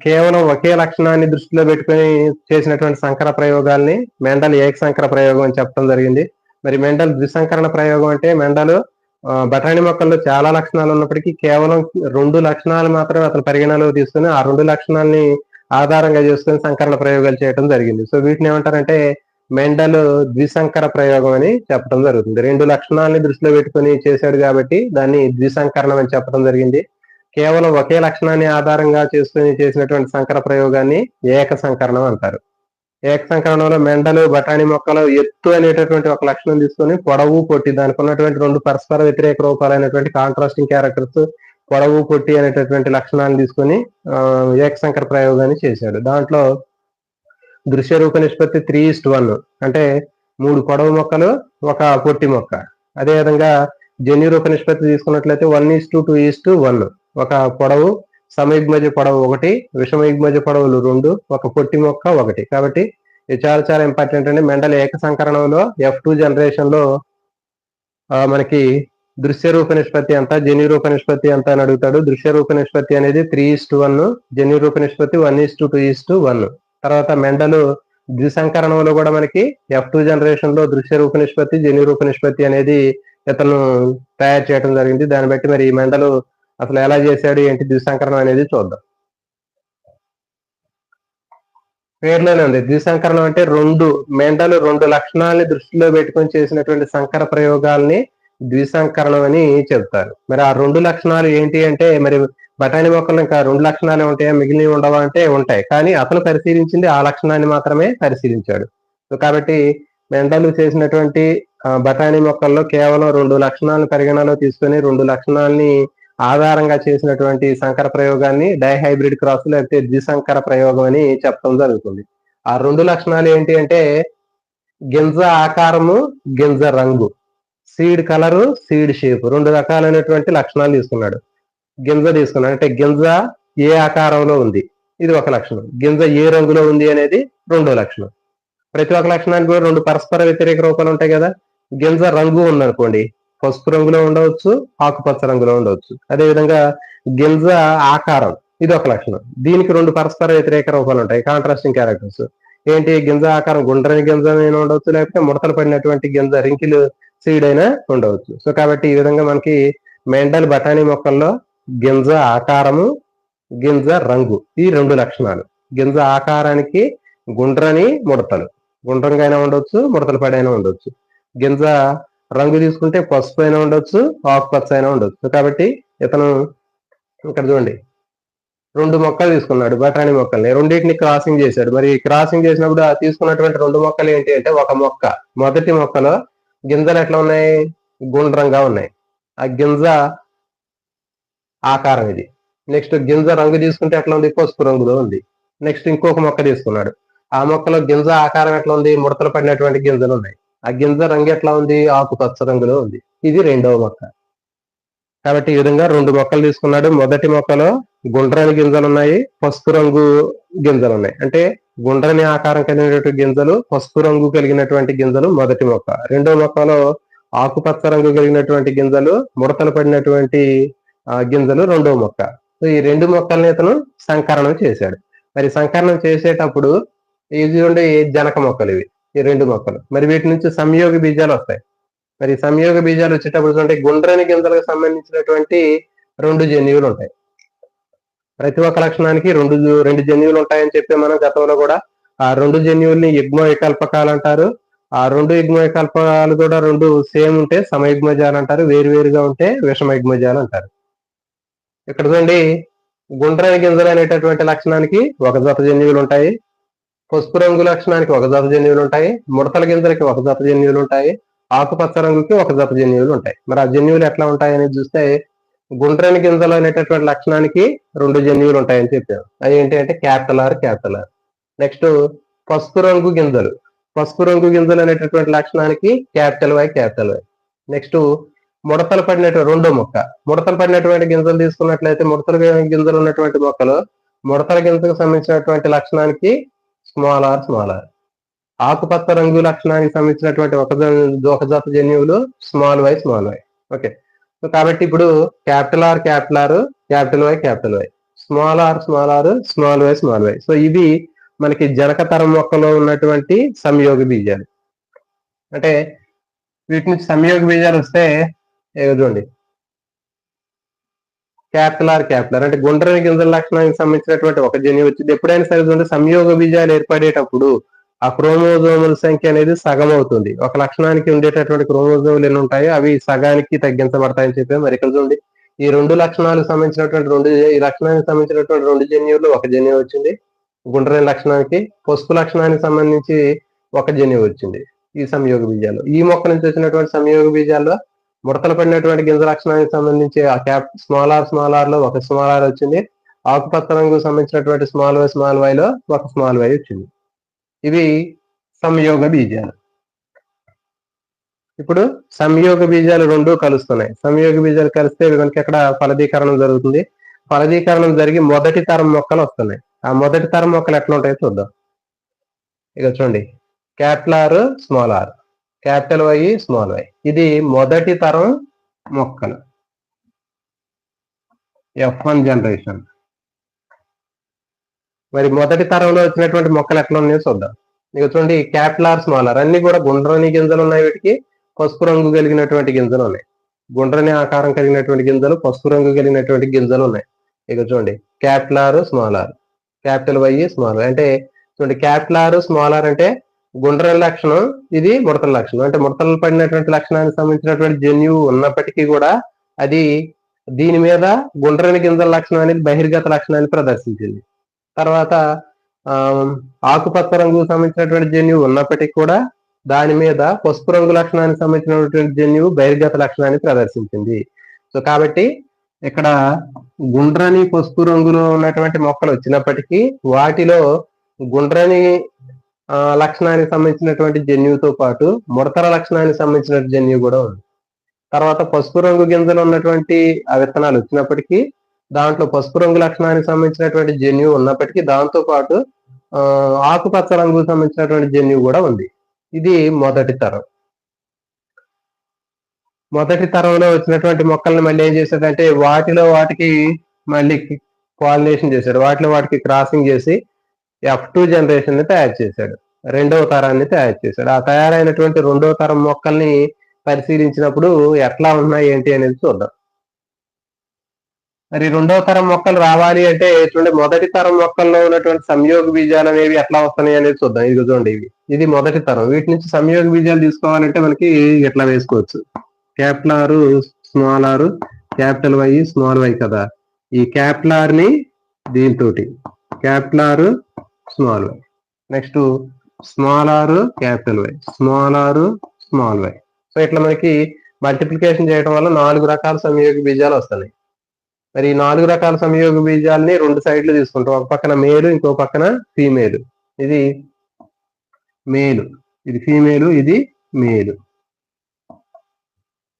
కేవలం ఒకే లక్షణాన్ని దృష్టిలో పెట్టుకుని చేసినటువంటి సంకర ప్రయోగాల్ని మెండల్ ఏకసంకర ప్రయోగం అని చెప్పడం జరిగింది. మరి మెండల్ ద్విసంకరణ ప్రయోగం అంటే మెండల్ బఠానీ మొక్కల్లో చాలా లక్షణాలు ఉన్నప్పటికీ కేవలం 2 లక్షణాలు మాత్రమే అతను పరిగణలో తీసుకుని ఆ 2 లక్షణాలని ఆధారంగా చేసుకుని సంకరణ ప్రయోగాలు చేయడం జరిగింది. సో వీటిని ఏమంటారంటే మెండల్ ద్విసంకర ప్రయోగం అని చెప్పడం జరుగుతుంది. 2 లక్షణాలని దృష్టిలో పెట్టుకుని చేశాడు కాబట్టి దాన్ని ద్విసంకరణం అని చెప్పడం జరిగింది. కేవలం ఒకే లక్షణాన్ని ఆధారంగా చేసుకుని చేసినటువంటి సంకర ప్రయోగాన్ని ఏక సంకరణం అంటారు. ఏక సంకరణంలో మెండలు బఠానీ మొక్కలు ఎత్తు అనేటటువంటి ఒక లక్షణం తీసుకొని పొడవు పొట్టి దానికి ఉన్నటువంటి 2 పరస్పర వ్యతిరేక రూపాలైనటువంటి కాంట్రాస్టింగ్ క్యారెక్టర్స్ పొడవు పొట్టి అనేటటువంటి లక్షణాలను తీసుకొని ఏక సంకర ప్రయోగాన్ని చేశాడు. దాంట్లో దృశ్య రూప నిష్పత్తి 3:1 అంటే 3 పొడవు మొక్కలు 1 పొట్టి మొక్క. అదేవిధంగా జన్యు రూప నిష్పత్తి తీసుకున్నట్లయితే 1:2:1 ఒక పొడవు సమయుగ్మజ పొడవు 1, విషమయుగ్మజ పొడవులు 2, ఒక పొట్టి మొక్క 1. కాబట్టి ఇది చాలా చాలా ఇంపార్టెంట్ అండి. మెండల్ ఏక సంకరణంలో F2 జనరేషన్ లో మనకి దృశ్య రూప నిష్పత్తి ఎంత, జన్యు రూప నిష్పత్తి ఎంత అని అడుగుతాడు. దృశ్య రూప నిష్పత్తి అనేది 3:1, జన్యు రూప నిష్పత్తి 1:2:1. తర్వాత మెండల్ ద్విసంకరణంలో కూడా మనకి F2 జనరేషన్ లో దృశ్య రూప నిష్పత్తి జన్యు రూప నిష్పత్తి అనేది ఇతను తయారు చేయడం జరిగింది. దాన్ని బట్టి మరి మెండల్ అసలు ఎలా చేశాడు ఏంటి ద్విసంకరణం అనేది చూద్దాం. పేర్లోనే ఉంది ద్విసంకరణం అంటే మెండల్ 2 లక్షణాలని దృష్టిలో పెట్టుకొని చేసినటువంటి సంకర ప్రయోగాల్ని ద్విసంకరణం అని చెప్తారు. మరి ఆ 2 లక్షణాలు ఏంటి అంటే మరి బఠానీ మొక్కలు ఇంకా 2 లక్షణాలు ఉంటాయా మిగిలినవి ఉండవా అంటే ఉంటాయి, కానీ అతను పరిశీలించింది ఆ లక్షణాన్ని మాత్రమే పరిశీలించాడు. సో కాబట్టి మెండల్ చేసినటువంటి బఠానీ మొక్కల్లో కేవలం 2 లక్షణాలను పరిగణలో తీసుకొని 2 లక్షణాలని ఆధారంగా చేసినటువంటి సంకర ప్రయోగాన్ని డైహైబ్రిడ్ క్రాస్ లేకపోతే ద్విసంకర ప్రయోగం అని చెప్పడం జరుగుతుంది. ఆ 2 లక్షణాలు ఏంటి అంటే గింజ ఆకారము, గింజ రంగు, సీడ్ కలరు, సీడ్ షేప్, 2 రకాలైనటువంటి లక్షణాలు తీసుకున్నాడు. గింజ తీసుకున్నాడు అంటే గింజ ఏ ఆకారంలో ఉంది, ఇది ఒక లక్షణం. గింజ ఏ రంగులో ఉంది అనేది 2వ లక్షణం. ప్రతి ఒక్క లక్షణానికి కూడా 2 పరస్పర వ్యతిరేక రూపాలు ఉంటాయి కదా. గింజ రంగు ఉందనుకోండి, పసుపు రంగులో ఉండవచ్చు, ఆకుపచ్చ రంగులో ఉండవచ్చు. అదేవిధంగా గింజ ఆకారం, ఇది ఒక లక్షణం. దీనికి 2 పరస్పర వ్యతిరేక రూపాలు ఉంటాయి, కాంట్రాస్టింగ్ క్యారెక్టర్స్. ఏంటి, గింజ ఆకారం గుండ్రని గింజ అయినా ఉండవచ్చు, లేకపోతే ముడతలు పడినటువంటి గింజ రింకిల్ సీడ్ అయినా ఉండవచ్చు. సో కాబట్టి ఈ విధంగా మనకి మెండల్ బఠానీ మొక్కల్లో గింజ ఆకారము, గింజ రంగు, ఈ 2 లక్షణాలు. గింజ ఆకారానికి గుండ్రని ముడతలు, గుండ్రంగా అయినా ఉండొచ్చు, ముడతలు పడైనా ఉండొచ్చు. గింజ రంగు తీసుకుంటే పసుపు అయినా ఉండొచ్చు, ఆకుపచ్చ అయినా ఉండొచ్చు. కాబట్టి ఇతను ఇక్కడ చూడండి 2 మొక్కలు తీసుకున్నాడు, బఠానీ మొక్కల్ని. రెండింటిని క్రాసింగ్ చేశాడు. మరి క్రాసింగ్ చేసినప్పుడు తీసుకున్నటువంటి 2 మొక్కలు ఏంటి అంటే, ఒక మొక్క, మొదటి మొక్కలో గింజలు ఎట్లా ఉన్నాయి? గుండ్రంగా ఉన్నాయి. ఆ గింజ ఆకారం ఇది. నెక్స్ట్ గింజ రంగు తీసుకుంటే ఎట్లా ఉంది? పసుపు రంగులో ఉంది. నెక్స్ట్ ఇంకొక మొక్క తీసుకున్నాడు. ఆ మొక్కలో గింజ ఆకారం ఎట్లా ఉంది? ముడతలు పడినటువంటి గింజలు ఉన్నాయి. ఆ గింజ రంగు ఎట్లా ఉంది? ఆకుపచ్చ రంగులో ఉంది. ఇది రెండవ మొక్క. కాబట్టి ఈ విధంగా 2 మొక్కలు తీసుకున్నాడు. మొదటి మొక్కలో గుండ్రని గింజలు ఉన్నాయి, పసుపు రంగు గింజలు ఉన్నాయి. అంటే గుండ్రని ఆకారం కలిగినటువంటి గింజలు, పసుపు రంగు కలిగినటువంటి గింజలు మొదటి మొక్క. రెండో మొక్కలో ఆకుపచ్చ రంగు కలిగినటువంటి గింజలు, ముడతలు పడినటువంటి గింజలు రెండో మొక్క. సో ఈ 2 మొక్కల్ని ఇతను సంకరణం చేశాడు. మరి సంకరణం చేసేటప్పుడు ఇవి జనక మొక్కలు ఇవి, ఈ 2 మొక్కలు. మరి వీటి నుంచి సంయోగ బీజాలు వస్తాయి. మరి సంయోగ బీజాలు వచ్చేటప్పుడు చూడండి, గుండ్రని గింజలకు సంబంధించినటువంటి 2 జన్యువులు ఉంటాయి. ప్రతి ఒక్క లక్షణానికి రెండు జన్యువులు ఉంటాయని చెప్పి మనం గతంలో కూడా. ఆ 2 జన్యువుల్ని యుగ్మ వికల్పకాలు అంటారు. ఆ 2 యుగ్మ వికల్పకాలు కూడా 2 సేమ్ ఉంటే సమయుగ్మజాలు అంటారు, వేరువేరుగా ఉంటే విషమయుగ్మజాలు అంటారు. ఇక్కడ చూడండి, గుండ్రని గింజలు అనేటటువంటి లక్షణానికి ఒక జత జన్యువులు ఉంటాయి, పసుపు రంగు లక్షణానికి ఒక జత జన్యువులు ఉంటాయి, ముడతల గింజలకి ఒక జత జన్యువులు ఉంటాయి, ఆకుపచ్చ రంగుకి ఒక జత జన్యువులు ఉంటాయి. మరి ఆ జన్యువులు ఎట్లా ఉంటాయి అనేది చూస్తే, గుండ్రని గింజలు అనేటటువంటి లక్షణానికి 2 జన్యువులు ఉంటాయని చెప్పారు. అవి ఏంటి అంటే క్యాపిటల్ ఆర్. నెక్స్ట్ పసుపు రంగు గింజలు అనేటటువంటి లక్షణానికి క్యాపిటల్ వై. నెక్స్ట్ ముడతలు పడినటువంటి రెండో మొక్క, ముడతలు పడినటువంటి గింజలు తీసుకున్నట్లయితే, ముడతల గింజలు ఉన్నటువంటి మొక్కలు ముడతల గింజకు సంబంధించినటువంటి లక్షణానికి స్మాల్ ఆర్. ఆకుపచ్చ రంగు లక్షణానికి సంబంధించినటువంటి ఒక జత జన్యువులు స్మాల్ వై. ఓకే. సో కాబట్టి ఇప్పుడు capital R, capital Y, small R, small Y. So ఇవి మనకి జనకతరం మొక్కలో ఉన్నటువంటి సంయోగ బీజాలు. అంటే వీటి నుంచి సంయోగ బీజాలు వస్తే చూడండి, క్యాపిటల్ ఆర్ అంటే గుండ్రని గింజల లక్షణానికి సంబంధించినటువంటి ఒక జన్యువు వచ్చింది. ఎప్పుడైనా సరే చూడండి, సంయోగ బీజాలు ఏర్పడేటప్పుడు ఆ క్రోమోజోముల సంఖ్య అనేది సగం అవుతుంది. ఒక లక్షణానికి ఉండేటటువంటి క్రోమోజోములు ఎన్ని ఉంటాయో అవి సగానికి తగ్గించబడతాయని చెప్పి. మరి ఇక్కడ చూడండి, ఈ 2 లక్షణాలకు సంబంధించినటువంటి ఈ లక్షణానికి సంబంధించినటువంటి 2 జన్యువులు ఒక జన్యువు వచ్చింది. గుండ్రని లక్షణానికి, పసుపు లక్షణానికి సంబంధించి ఒక జన్యువు వచ్చింది. ఈ సంయోగ బీజాలు, ఈ మొక్క నుంచి వచ్చినటువంటి సంయోగ బీజాల్లో ముడతలు పడినటువంటి గింజ లక్షణానికి సంబంధించి ఆ స్మాల్ ఆర్ లో ఒక స్మాల్ ఆర్ వచ్చింది. ఆకుపచ్చ రంగు సంబంధించినటువంటి స్మాల్ వై లో ఒక స్మాల్ వై వచ్చింది. ఇవి సంయోగ బీజాలు. ఇప్పుడు సంయోగ బీజాలు 2 కలుస్తున్నాయి. సంయోగ బీజాలు కలిస్తే మనకి అక్కడ ఫలదీకరణం జరుగుతుంది. ఫలదీకరణం జరిగి మొదటి తరం మొక్కలు వస్తున్నాయి. ఆ మొదటి తరం మొక్కలు ఎట్లా ఉంటాయో చూద్దాం. ఇక చూడండి, capital R, small R, capital Y, small Y. ఇది మొదటి తరం మొక్కలు, F1 జనరేషన్. మరి మొదటి తరంలో వచ్చినటువంటి మొక్కలు ఎట్లా ఉన్నాయో చూద్దాం. ఇక చూడండి, క్యాపిటల్ ఆర్, స్మాల్ ఆర్ అన్ని కూడా గుండ్రని గింజలు ఉన్నాయి. వీటికి పసుపు రంగు కలిగినటువంటి గింజలు ఉన్నాయి. గుండ్రని ఆకారం కలిగినటువంటి గింజలు, పసుపు రంగు కలిగినటువంటి గింజలు ఉన్నాయి. ఇక చూడండి, capital R, small R, capital Y, small Y. అంటే చూడండి, క్యాపిటల్ ఆర్, స్మాల్ ఆర్ అంటే గుండ్రని లక్షణం, ఇది ముడతల లక్షణం. అంటే ముడతలు పడినటువంటి లక్షణానికి సంబంధించినటువంటి జన్యువు ఉన్నప్పటికీ కూడా అది దీని మీద గుండ్రని గింజల లక్షణం అనేది బహిర్గత లక్షణాన్ని ప్రదర్శించింది. తర్వాత ఆకుపచ్చ రంగుకు సంబంధించినటువంటి జన్యువు ఉన్నప్పటికీ కూడా దాని మీద పసుపు రంగు లక్షణానికి సంబంధించినటువంటి జన్యువు బహిర్గత లక్షణాన్ని ప్రదర్శించింది. సో కాబట్టి ఇక్కడ గుండ్రని పసుపు రంగులో ఉన్నటువంటి మొక్కలు వచ్చినప్పటికీ వాటిలో గుండ్రని లక్షణానికి సంబంధించినటువంటి జన్యువుతో పాటు ముడతల లక్షణానికి సంబంధించిన జన్యువు కూడా ఉంది. తర్వాత పసుపు రంగు గింజలు ఉన్నటువంటి ఆ విత్తనాలు వచ్చినప్పటికీ దాంట్లో పసుపు రంగు లక్షణానికి సంబంధించినటువంటి జన్యువు ఉన్నప్పటికీ దాంతో పాటు ఆకుపచ్చ రంగుకు సంబంధించినటువంటి జన్యువు కూడా ఉంది. ఇది మొదటి తరం. మొదటి తరంలో వచ్చినటువంటి మొక్కల్ని మళ్ళీ ఏం చేశాడంటే వాటికి మళ్ళీ పాలినేషన్ చేశాడు. వాటికి క్రాసింగ్ చేసి F2 జనరేషన్ ని తయారు చేశాడు. రెండవ తరాన్ని తయారు చేశాడు. ఆ తయారైనటువంటి రెండవ తరం మొక్కల్ని పరిశీలించినప్పుడు ఎట్లా ఉన్నాయి ఏంటి అనేది చూద్దాం. మరి రెండవ తరం మొక్కలు రావాలి అంటే చూడండి, మొదటి తరం మొక్కల్లో ఉన్నటువంటి సంయోగ బీజాలు అనేవి ఎట్లా వస్తున్నాయి అనేది చూద్దాం. ఇది చూడండి, ఇది మొదటి తరం. వీటి నుంచి సంయోగ బీజాలు తీసుకోవాలంటే మనకి ఎట్లా వేసుకోవచ్చు. Capital R, small R, capital Y, small Y కదా. ఈ క్యాపిటల్ ఆర్ ని దీంతో capital R small Y, next small R capital Y, small R small Y. So ఇట్లా మనకి మల్టిప్లికేషన్ చేయడం వల్ల 4 రకాల సంయోగ బీజాలు వస్తాయి. మరి ఈ 4 రకాల సంయోగ బీజాలని 2 సైడ్లు తీసుకుంటాం. ఒక పక్కన మేలు, ఇంకో పక్కన ఫీమేల్. ఇది మేలు, ఇది ఫీమేలు, ఇది మేలు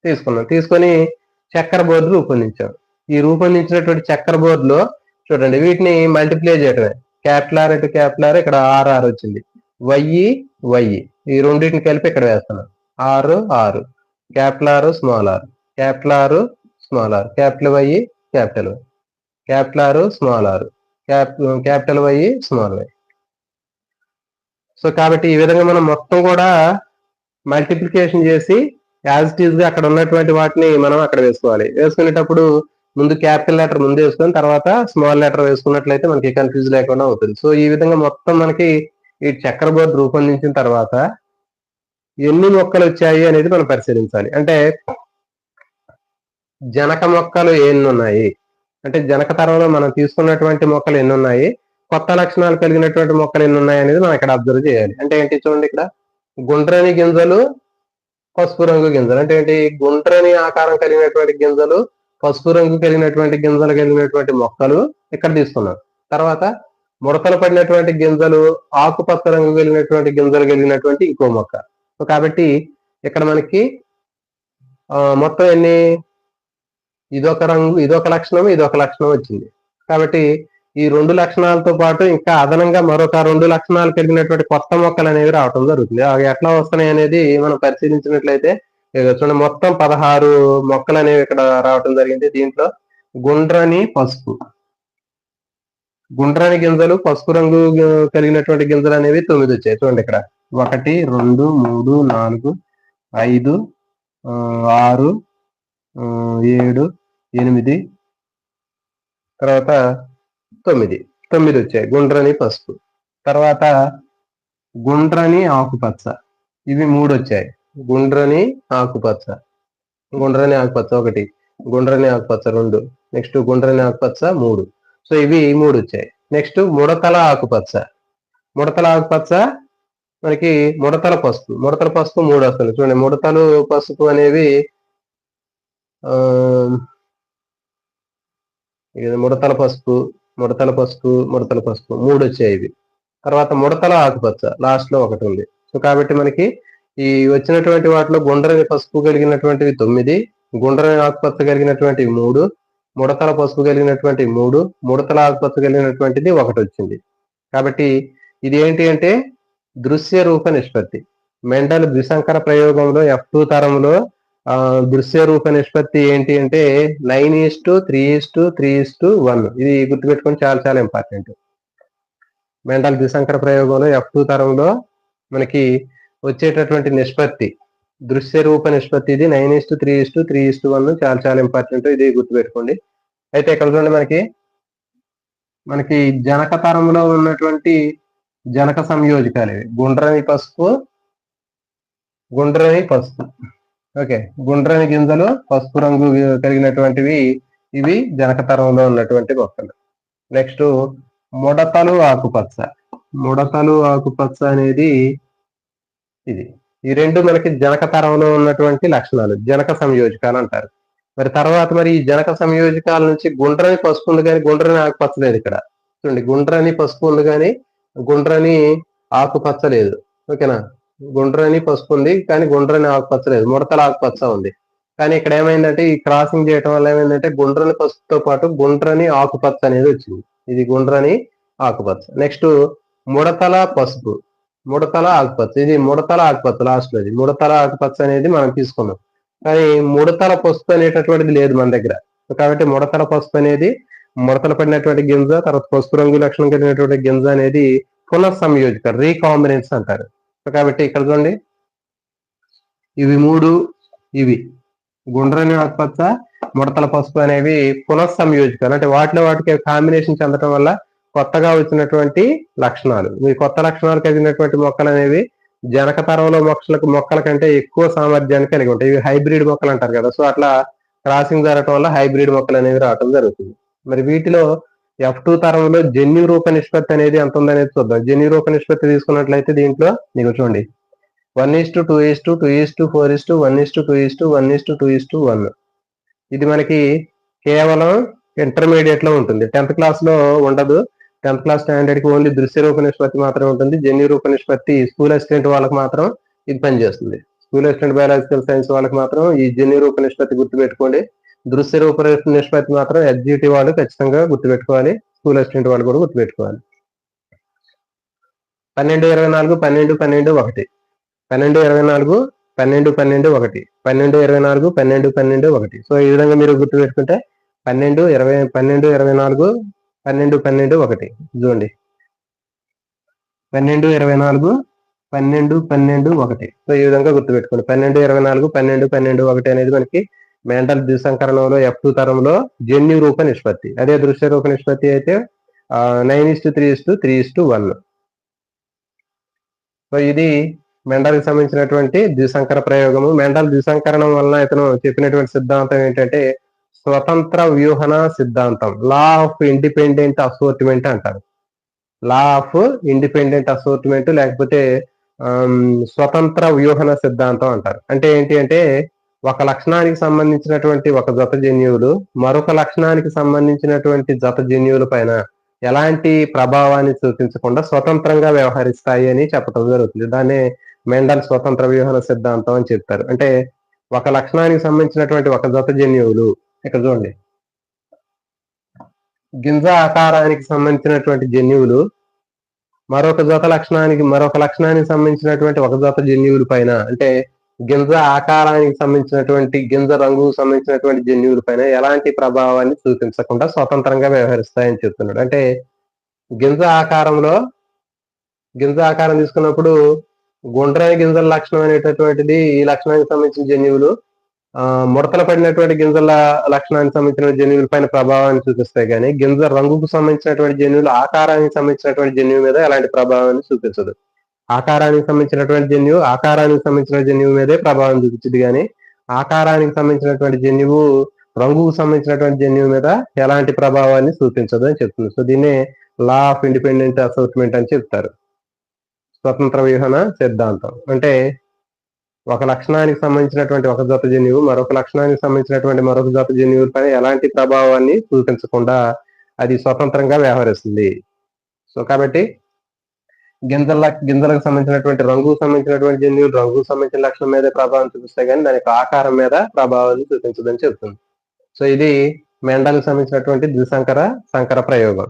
తీసుకున్నాం. తీసుకొని చక్కర బోర్డు రూపొందించాం. ఈ రూపొందించినటువంటి చక్కర బోర్డులో చూడండి, వీటిని మల్టిప్లై చేయడమే. Capital R into capital R, ఇక్కడ ఆర్ వచ్చింది. వై వై, ఈ రెండింటిని కలిపి ఇక్కడ వేస్తున్నాం. R, capital R small R, capital R small R, capital Y capital Y, capital R small R, capital Y small Y. So కాబట్టి ఈ విధంగా మనం మొత్తం కూడా మల్టిప్లికేషన్ చేసి యాజ్ ఇట్ ఈజ్ గా అక్కడ ఉన్నటువంటి వాటిని మనం అక్కడ వేసుకోవాలి. వేసుకునేటప్పుడు ముందు క్యాపిటల్ లెటర్ ముందు వేసుకొని తర్వాత స్మాల్ లెటర్ వేసుకున్నట్లయితే మనకి కన్ఫ్యూజ్ లేకుండా అవుతుంది. సో ఈ విధంగా మొత్తం మనకి ఈ చక్కర బోర్డు రూపొందించిన తర్వాత ఎన్ని మొక్కలు వచ్చాయి అనేది మనం పరిశీలించాలి. అంటే జనక మొక్కలు ఎన్ని ఉన్నాయి, అంటే జనక తరంలో మనం తీసుకున్నటువంటి మొక్కలు ఎన్ని ఉన్నాయి, కొత్త లక్షణాలు కలిగినటువంటి మొక్కలు ఎన్ని ఉన్నాయి అనేది మనం ఇక్కడ అబ్జర్వ్ చేయాలి. అంటే ఏంటి చూడండి, ఇక్కడ గుండ్రని గింజలు, పసుపు రంగు గింజలు. అంటే ఏంటి, గుండ్రని ఆకారం కలిగినటువంటి గింజలు, పసుపు రంగు కలిగినటువంటి గింజలు కలిగినటువంటి మొక్కలు ఇక్కడ తీసుకున్నాం. తర్వాత ముడతలు పడినటువంటి గింజలు, ఆకుపచ్చ రంగు కలిగినటువంటి గింజలు కలిగినటువంటి ఇంకో మొక్క. సో కాబట్టి ఇక్కడ మనకి మొత్తం ఎన్ని, ఇదొక రంగు, ఇదొక లక్షణం, ఇదొక లక్షణం వచ్చింది. కాబట్టి ఈ 2 లక్షణాలతో పాటు ఇంకా అదనంగా మరొక 2 లక్షణాలు కలిగినటువంటి కొత్త మొక్కలు అనేవి రావడం జరుగుతుంది. అవి ఎట్లా వస్తున్నాయి అనేది మనం పరిశీలించినట్లయితే చూడండి, మొత్తం 16 మొక్కలు అనేవి ఇక్కడ రావడం జరిగింది. దీంట్లో గుండ్రని పసుపు, గుండ్రని గింజలు, పసుపు రంగు కలిగినటువంటి గింజలు అనేవి 9 వచ్చాయి. చూడండి ఇక్కడ 1 2 3 4 5 6 7 8 తర్వాత 9 వచ్చాయి గుండ్రని పసుపు. తర్వాత గుండ్రని ఆకుపచ్చ, ఇవి 3 వచ్చాయి. గుండ్రని ఆకుపచ్చ, గుండ్రని ఆకుపచ్చ 1, గుండ్రని ఆకుపచ్చ 2, నెక్స్ట్ గుండ్రని ఆకుపచ్చ 3. సో ఇవి 3 వచ్చాయి. నెక్స్ట్ ముడతల ఆకుపచ్చ, ముడతల ఆకుపచ్చ మనకి ముడతల పసుపు, ముడతల పసుపు 3 వస్తుంది. చూడండి, ముడతలు పసుపు అనేవి ముడతల పసుపు, ముడతల పసుపు, ముడతల పసుపు 3 వచ్చాయి ఇవి. తర్వాత ముడతల ఆకుపచ్చ లాస్ట్ లో 1 ఉంది. సో కాబట్టి మనకి ఈ వచ్చినటువంటి వాటిలో గుండ్రని పసుపు కలిగినటువంటివి 9, గుండ్రని ఆకుపచ్చ కలిగినటువంటి 3, ముడతల పసుపు కలిగినటువంటి 3, ముడతల ఆకుపచ్చ కలిగినటువంటిది 1 వచ్చింది. కాబట్టి ఇది ఏంటి అంటే దృశ్య రూప నిష్పత్తి. మెండల్ ద్విసంకర ప్రయోగంలో F2 తరంలో దృశ్య రూప నిష్పత్తి ఏంటి అంటే 9:3:3:1. ఇది గుర్తుపెట్టుకొని చాలా చాలా ఇంపార్టెంట్. మెండల్ ద్విసంకర ప్రయోగంలో F2 తరంలో మనకి వచ్చేటటువంటి నిష్పత్తి, దృశ్య రూప నిష్పత్తి ఇది 9:3:3:1. చాలా చాలా ఇంపార్టెంట్, ఇది గుర్తుపెట్టుకోండి. అయితే ఇక్కడ చూడండి, మనకి జనక తరంలో ఉన్నటువంటి జనక సంయోజకాలు ఇవి. గుండ్రని పసుపు, గుండ్రని పసుపు, ఓకే, గుండ్రని గింజలు, పసుపు రంగు కలిగినటువంటివి ఇవి జనక తరంలో ఉన్నటువంటి మొక్కలు. నెక్స్ట్ ముడతలు ఆకుపచ్చ, ముడతలు ఆకుపచ్చ అనేది ఇది. ఈ 2 మనకి జనక తరంలో ఉన్నటువంటి లక్షణాలు, జనక సంయోజకాలు అంటారు. మరి తర్వాత మరి ఈ జనక సంయోజకాల నుంచి గుండ్రని పసుపు ఉంది కానీ గుండ్రని ఆకుపచ్చ లేదు. ఇక్కడ చూడండి, గుండ్రని పసుపు ఉంది కానీ గుండ్రని ఆకుపచ్చ లేదు. ఓకేనా, గుండ్రని పసుపు ఉంది కానీ గుండ్రని ఆకుపచ్చ లేదు, ముడతల ఆకుపచ్చ ఉంది. కానీ ఇక్కడ ఏమైందంటే ఈ క్రాసింగ్ చేయడం వల్ల ఏమైందంటే గుండ్రని పసుపుతో పాటు గుండ్రని ఆకుపచ్చ అనేది వచ్చింది. ఇది గుండ్రని ఆకుపచ్చ. నెక్స్ట్ ముడతల పసుపు, ముడతల ఆకుపచ్చ, ఇది ముడతల ఆకుపచ్చ లాస్ట్ లో. ముడతల ఆకుపచ్చ అనేది మనం తీసుకున్నాం, కానీ ముడతల పసుపు అనేటటువంటిది లేదు మన దగ్గర. కాబట్టి ముడతల పసుపు అనేది ముడతలు పడినటువంటి గింజ, తర్వాత పసుపు రంగు లక్షణం కలిగినటువంటి గింజ అనేది పునఃసంయోజక, రీకాంబినెన్స్ అంటారు. కాబట్టి ఇక్కడ చూడండి, ఇవి 3, ఇవి గుండ్రని ఆకుపచ్చ, ముడతల పసుపు అనేవి పునఃసంయోజకాలు. అంటే వాటికి కాంబినేషన్ చెందడం వల్ల కొత్తగా వచ్చినటువంటి లక్షణాలు. ఈ కొత్త లక్షణాలు కలిగినటువంటి మొక్కలు అనేవి జనక తరంలో మొక్కల కంటే ఎక్కువ సామర్థ్యాన్ని కలిగి ఉంటాయి. ఇవి హైబ్రిడ్ మొక్కలు అంటారు కదా. సో అట్లా క్రాసింగ్ జరగడం వల్ల హైబ్రిడ్ మొక్కలు అనేవి రావడం జరుగుతుంది. మరి వీటిలో F2 తరంలో జన్యు రూప నిష్పత్తి అనేది ఎంత ఉందనేది చూద్దాం. జన్యు రూప నిష్పత్తి తీసుకున్నట్లయితే దీంట్లో మీకు చూడండి 1:2:4:1:1:2:1. ఇది మనకి కేవలం ఇంటర్మీడియట్ లో ఉంటుంది. 10th క్లాస్ లో ఉండదు. 10th క్లాస్ స్టాండర్డ్ కి ఓన్లీ దృశ్య రూప నిష్పత్తి మాత్రమే ఉంటుంది. జన్యు రూప నిష్పత్తి స్కూల్ అసిస్టెంట్ వాళ్ళకి మాత్రం ఇది పనిచేస్తుంది. స్కూల్ అసిస్టెంట్ బయాలజికల్ సైన్స్ వాళ్ళకి మాత్రం ఈ జన్యు రూప నిష్పత్తి గుర్తుపెట్టుకోండి. దృశ్య రూప నిష్పత్తి మాత్రం ఎస్జిటి వాళ్ళు ఖచ్చితంగా గుర్తుపెట్టుకోవాలి. స్కూల్ అసిస్టెంట్ వాళ్ళు కూడా గుర్తుపెట్టుకోవాలి. 12:24 12 12 1 12:24 12 12 1 12:24 12 12 1. సో ఈ విధంగా మీరు గుర్తుపెట్టుకుంటే 12:24 12 12 1 చూడండి 12:24 12 12 1. సో ఈ విధంగా గుర్తుపెట్టుకోండి 12:24 12 12 1 అనేది మనకి మెండల్ ద్విసంకరణంలో F2 తరంలో జన్యు రూప నిష్పత్తి. అదే దృశ్య రూప నిష్పత్తి అయితే 9:3:3:1. సో ఇది మెండల్కి సంబంధించినటువంటి ద్విసంకర ప్రయోగము. మెండల్ ద్విసంకరణం వలన ఇతను చెప్పినటువంటి సిద్ధాంతం ఏంటంటే స్వతంత్ర వ్యూహన సిద్ధాంతం, లా ఆఫ్ ఇండిపెండెంట్ అసోర్ట్మెంట్ అంటారు. లా ఆఫ్ ఇండిపెండెంట్ అసోర్ట్మెంట్ లేకపోతే స్వతంత్ర వ్యూహన సిద్ధాంతం అంటారు. అంటే ఏంటి అంటే ఒక లక్షణానికి సంబంధించినటువంటి ఒక జత జన్యువులు మరొక లక్షణానికి సంబంధించినటువంటి జత జన్యువుల పైన ఎలాంటి ప్రభావాన్ని చూపించకుండా స్వతంత్రంగా వ్యవహరిస్తాయి అని చెప్పడం జరుగుతుంది. దాన్నే మెండల్ స్వతంత్ర వ్యూహన సిద్ధాంతం అని చెప్తారు. అంటే ఒక లక్షణానికి సంబంధించినటువంటి ఒక జత జన్యువులు ఇక్కడ చూడండి, గింజ ఆకారానికి సంబంధించినటువంటి జన్యువులు మరొక లక్షణానికి సంబంధించినటువంటి ఒక జత జన్యువుల పైన, అంటే గింజ ఆకారానికి సంబంధించినటువంటి గింజ రంగుకు సంబంధించినటువంటి జన్యువుల పైన ఎలాంటి ప్రభావాన్ని చూపించకుండా స్వతంత్రంగా వ్యవహరిస్తాయని చెప్తున్నాడు. అంటే గింజ ఆకారం తీసుకున్నప్పుడు గుండ్రని గింజల లక్షణం అనేటటువంటిది ఈ లక్షణానికి సంబంధించిన జన్యువులు ముడతలు పడినటువంటి గింజల లక్షణానికి సంబంధించిన జన్యువుల పైన ప్రభావాన్ని చూపిస్తాయి. కానీ గింజ రంగుకు సంబంధించినటువంటి జన్యువులు ఆకారానికి సంబంధించినటువంటి జన్యువు మీద ఎలాంటి ప్రభావాన్ని చూపించదు. ఆకారానికి సంబంధించిన జన్యువు మీదే ప్రభావం చూపించదు. కానీ ఆకారానికి సంబంధించినటువంటి జన్యువు రంగుకు సంబంధించినటువంటి జన్యువు మీద ఎలాంటి ప్రభావాన్ని చూపించదు అని చెప్తుంది. సో దీన్నే లా ఆఫ్ ఇండిపెండెంట్ అసోర్ట్మెంట్ అని చెప్తారు. స్వతంత్ర వ్యూహన సిద్ధాంతం అంటే ఒక లక్షణానికి సంబంధించినటువంటి ఒక జత జన్యువు మరొక లక్షణానికి సంబంధించినటువంటి మరొక జత జన్యువులపై ఎలాంటి ప్రభావాన్ని చూపించకుండా అది స్వతంత్రంగా వ్యవహరిస్తుంది. సో కాబట్టి గింజలకు సంబంధించినటువంటి రంగుకు సంబంధించినటువంటి జన్యువులు రంగుకు సంబంధించిన లక్షణం మీద ప్రభావం చూపిస్తాయి, కానీ దానికి ఆకారం మీద ప్రభావాన్ని చూపించదని చెప్తుంది. సో ఇది మెండల్కి సంబంధించినటువంటి సంకర ప్రయోగం.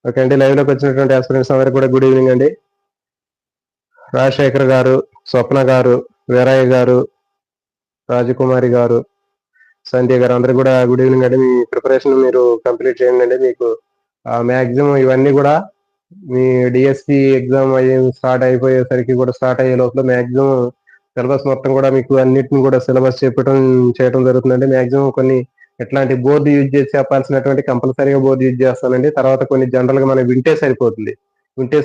ఓకే అండి, లైవ్ లోకి వచ్చినటువంటి ఆస్పిరెంట్స్ అందరికి కూడా గుడ్ ఈవినింగ్ అండి. రాజశేఖర్ గారు, స్వప్న గారు, వీరయ్య గారు, రాజకుమారి గారు, సంధ్య గారు అందరికి కూడా గుడ్ ఈవినింగ్ అండి. మీ ప్రిపరేషన్ మీరు కంప్లీట్ చేయండి అండి. మీకు మ్యాక్సిమం ఇవన్నీ కూడా మీ డిఎస్సి ఎగ్జామ్ స్టార్ట్ అయ్యే లోపల మ్యాక్సిమం సిలబస్ మొత్తం కూడా మీకు అన్నిటిని కూడా సిలబస్ చేయడం జరుగుతుందండి. మ్యాక్సిమం కొన్ని ఎట్లాంటి బోర్డు యూజ్ చేసి చెప్పాల్సినటువంటి కంపల్సరీగా బోర్డు యూజ్ చేస్తానండి. తర్వాత కొన్ని జనరల్ గా మనం వింటే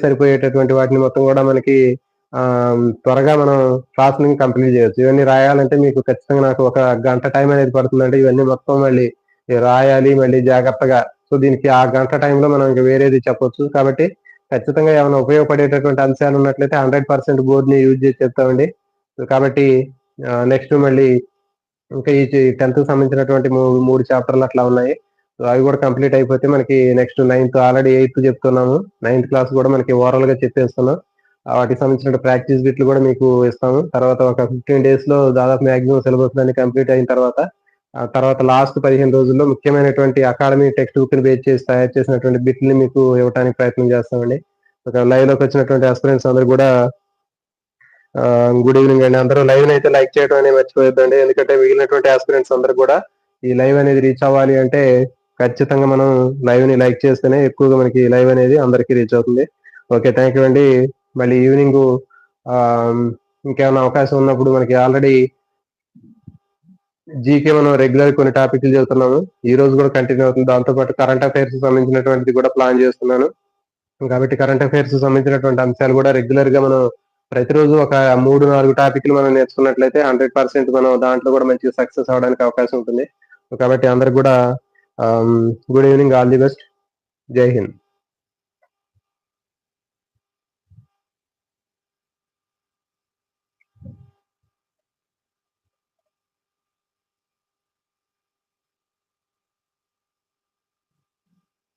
సరిపోయేటటువంటి వాటిని మొత్తం కూడా మనకి త్వరగా మనం క్లాస్ ని కంప్లీట్ చేయొచ్చు. ఇవన్నీ రాయాలంటే మీకు ఖచ్చితంగా నాకు ఒక గంట టైం అనేది పడుతుందండి. ఇవన్నీ మొత్తం మళ్ళీ రాయాలి మళ్ళీ జాగ్రత్తగా. సో దీనికి ఆ గంట టైంలో మనం ఇంకా వేరేది చెప్పొచ్చు. కాబట్టి ఖచ్చితంగా ఏమైనా ఉపయోగపడేటటువంటి అంశాలు ఉన్నట్లయితే 100% బోర్డుని యూజ్ చేసి చెప్తామండి. కాబట్టి నెక్స్ట్ మళ్ళీ ఇంకా ఈ 10th సంబంధించినటువంటి మూడు చాప్టర్లు అట్లా ఉన్నాయి. సో అవి కూడా కంప్లీట్ అయిపోతే మనకి నెక్స్ట్ 9th ఆల్రెడీ 8th చెప్తున్నాము. 9th క్లాస్ కూడా మనకి ఓవరాల్ గా చెప్పేస్తున్నాం. వాటికి సంబంధించిన ప్రాక్టీస్ బిట్లు కూడా మీకు ఇస్తాము. తర్వాత ఒక 15 days లో దాదాపు మ్యాక్సిమం సిలబస్ దాన్ని కంప్లీట్ అయిన తర్వాత లాస్ట్ 15 రోజుల్లో ముఖ్యమైనటువంటి అకాడమీ టెక్స్ట్ బుక్ ని బేస్ చేసి తయారు చేసినటువంటి బిట్ని మీకు ఇవ్వడానికి ప్రయత్నం చేస్తామండి. ఒక లైవ్ లోకి వచ్చినటువంటి ఆస్పిరెంట్స్ అందరూ కూడా గుడ్ ఈవినింగ్ అండి. అందరూ లైవ్ అయితే లైక్ చేయడం అనేది మర్చిపోద్దండి. ఎందుకంటే మిగిలినటువంటి ఆస్పిరెంట్స్ అందరూ కూడా ఈ లైవ్ అనేది రీచ్ అవ్వాలి అంటే ఖచ్చితంగా మనం లైవ్ ని లైక్ చేస్తేనే ఎక్కువగా మనకి లైవ్ అనేది అందరికీ రీచ్ అవుతుంది. ఓకే, థ్యాంక్ యూ అండి. మళ్ళీ ఈవినింగ్ ఇంకేమైనా అవకాశం ఉన్నప్పుడు మనకి ఆల్రెడీ జీకే మనం రెగ్యులర్ కొన్ని టాపిక్లు చదువుతున్నాము. ఈ రోజు కూడా కంటిన్యూ అవుతుంది. దాంతో పాటు కరెంట్ అఫైర్స్ సంబంధించినటువంటిది కూడా ప్లాన్ చేస్తున్నాను. కాబట్టి కరెంట్ అఫైర్స్ సంబంధించినటువంటి అంశాలు కూడా రెగ్యులర్ గా మనం ప్రతిరోజు ఒక 3-4 టాపిక్లు మనం నేర్చుకున్నట్లయితే 100% మనం దాంట్లో కూడా మంచిగా సక్సెస్ అవడానికి అవకాశం ఉంటుంది. కాబట్టి అందరికి కూడా good evening, all the best, జై హింద్.